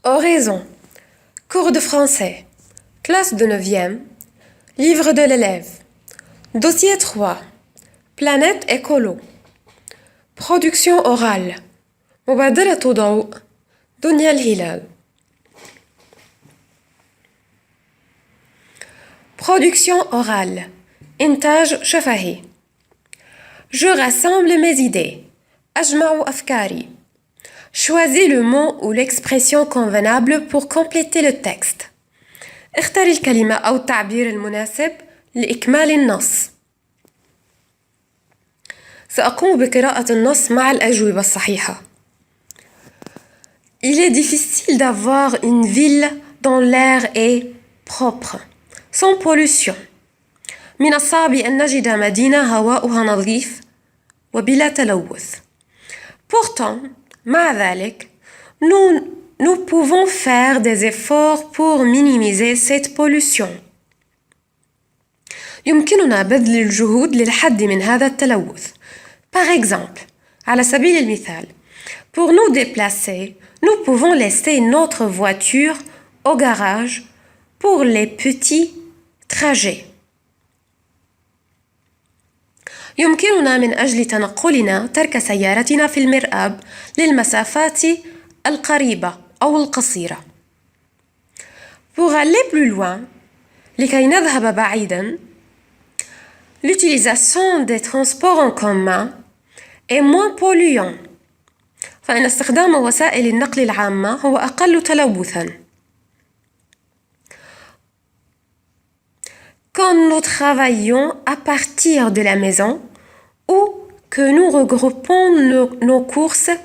Oraison. Cours de français. Classe de 9e. Livre de l'élève. Dossier 3. Planète écolo. Production orale. مبادرة ضوء. دنيا الهلال. Production orale. إنتاج شفهي. Je rassemble mes idées. أجمع أفكاري. Choisis le mot ou l'expression convenable pour compléter le texte. اختر الكلمة أو التعبير المناسب لإكمال النص. سأقوم بقراءة النص مع الأجوبة الصحيحة. Il est difficile d'avoir une ville dont l'air est propre, sans pollution. من الصعب أن نجد مدينة هواؤها نظيف وبلا تلوث. Pourtant, مع ذلك, nous pouvons faire des efforts pour minimiser cette pollution. يمكننا بذل الجهود للحد من هذا التلوث. Par exemple, على سبيل المثال, pour nous déplacer, nous pouvons laisser notre voiture au garage pour les petits trajets. يمكننا من أجل تنقلنا ترك سيارتنا في المرآب للمسافات القريبة أو القصيرة. Pour aller plus loin, لكي نذهب بعيدا, l'utilisation des transports en commun est moins polluant. فإن استخدام وسائل النقل العامة هو أقل تلوثا. Quand nous travaillons à partir de la maison ou que nous regroupons nos courses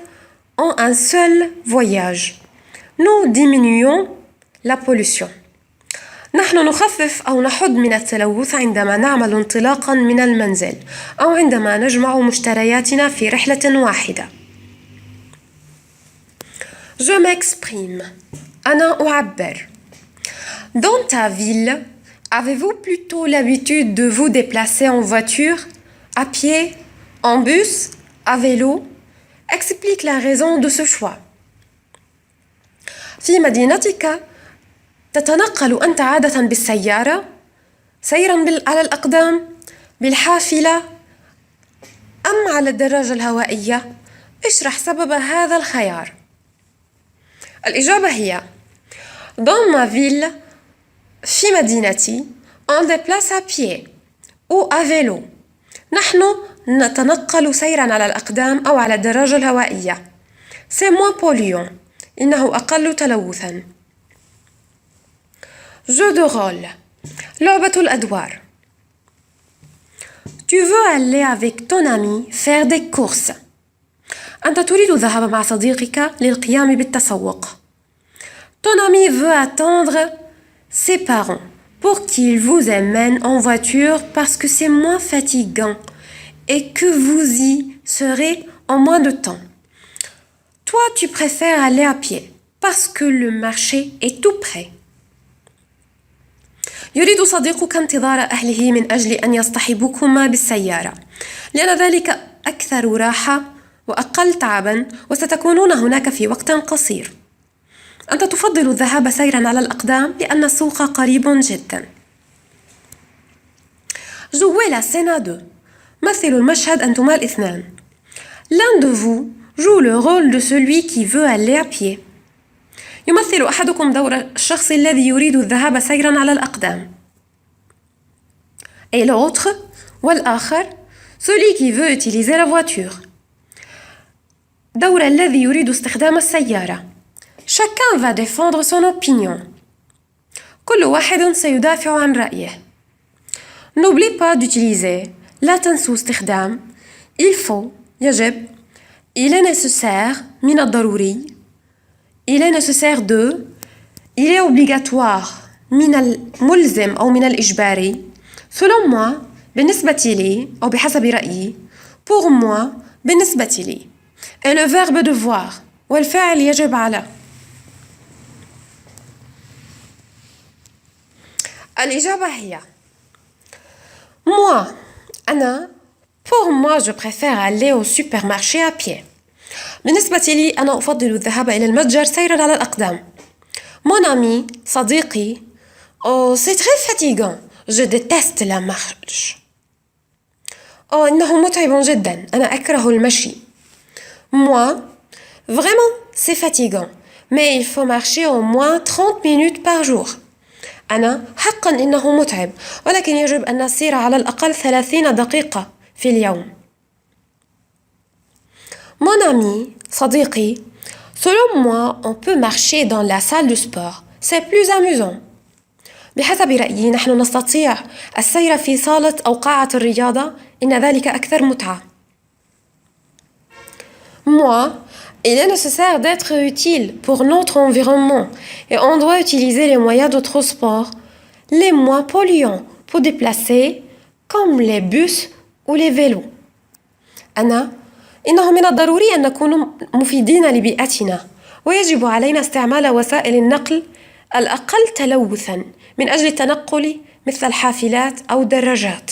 en un seul voyage, nous diminuons la pollution. نحن نخفف أو نحد من التلوث عندما نعمل انطلاقا من المنزل أو عندما نجمع مشترياتنا في رحلة واحدة. Je m'exprime. أنا أعبر. Dans ta ville, avez-vous plutôt l'habitude de vous déplacer en voiture, à pied, en bus, à vélo? Explique la raison de ce choix. في مدينتك تتنقل أنت عادة بالسيارة، سيراً على الأقدام، بالحافلة، أم على الدراجة الهوائية؟ اشرح سبب هذا الخيار. الإجابة هي: Dans ma ville, في مدينتي, on déplace à pied ou à vélo. نحن نتنقل سيراً على الأقدام أو على الدراجة الهوائية. C'est moins polluant. إنه أقل تلوثاً. Jeu de rôle. لعبة الأدوار. Tu veux aller avec ton ami faire des courses. أنت تريد الذهاب مع صديقك للقيام بالتسوق. Ton ami veut attendre ses parents pour qu'ils vous emmènent en voiture parce que c'est moins fatigant et que vous y serez en moins de temps. Toi, tu préfères aller à pied parce que le marché est tout près. يريد صديقك انتظار أهله من أجل أن يصطحبوكما بالسيارة لأن ذلك أكثر راحة وأقل تعباً وستكونون هناك في وقت قصير. أنت تفضل الذهاب سيراً على الأقدام لأن السوق قريب جداً. Jouez la scène à deux. مثلوا المشهد أنتما الاثنان. L'un de vous joue le rôle de celui qui veut aller à pied. يمثل أحدكم دور الشخص الذي يريد الذهاب سيراً على الأقدام. Et l'autre, والآخر, celui qui veut utiliser la voiture. دور الذي يريد استخدام السيارة. Chacun va défendre son opinion. كل واحد سيدافع عن رأيه. N'oublie pas d'utiliser. لا تنسوا استخدام. Il faut. يجب. Il est nécessaire. من الضروري. Il est nécessaire de. Il est obligatoire. من الملزم أو من الإجباري. Selon moi. بالنسبة لي أو بحسب رأيي. Pour moi. بالنسبة لي. Et le verbe devoir. والفعل يجب على. الإجابة هي: Moi, أنا, pour moi, je préfère aller au supermarché à pied. بالنسبة لي أنا أفضل الذهاب إلى المتجر سيراً على الأقدام. Mon ami, صديقي, oh, c'est très fatigant. Je déteste la marche. Oh, إنه متعب جدا. أنا أكره المشي. Moi, vraiment, c'est fatigant. Mais il faut marcher au moins 30 minutes par jour. أنا حقا إنه متعب. ولكن يجب أن نسير على الأقل 30 دقيقة في اليوم. Mon ami, صديقي, selon moi, on peut marcher dans la salle de sport. C'est plus amusant. بحسب رأيي نحن نستطيع السير في صالة أو قاعة الرياضة. إن ذلك أكثر متعة. Moi, il est nécessaire d'être utile pour notre environnement et on doit utiliser les moyens de transport les moins polluants pour déplacer comme les bus ou les vélos. أنا إنه من الضروري أن نكون مفيدين لبيئتنا ويجب علينا استعمال وسائل النقل الأقل تلوثاً من أجل التنقل مثل الحافلات أو الدراجات.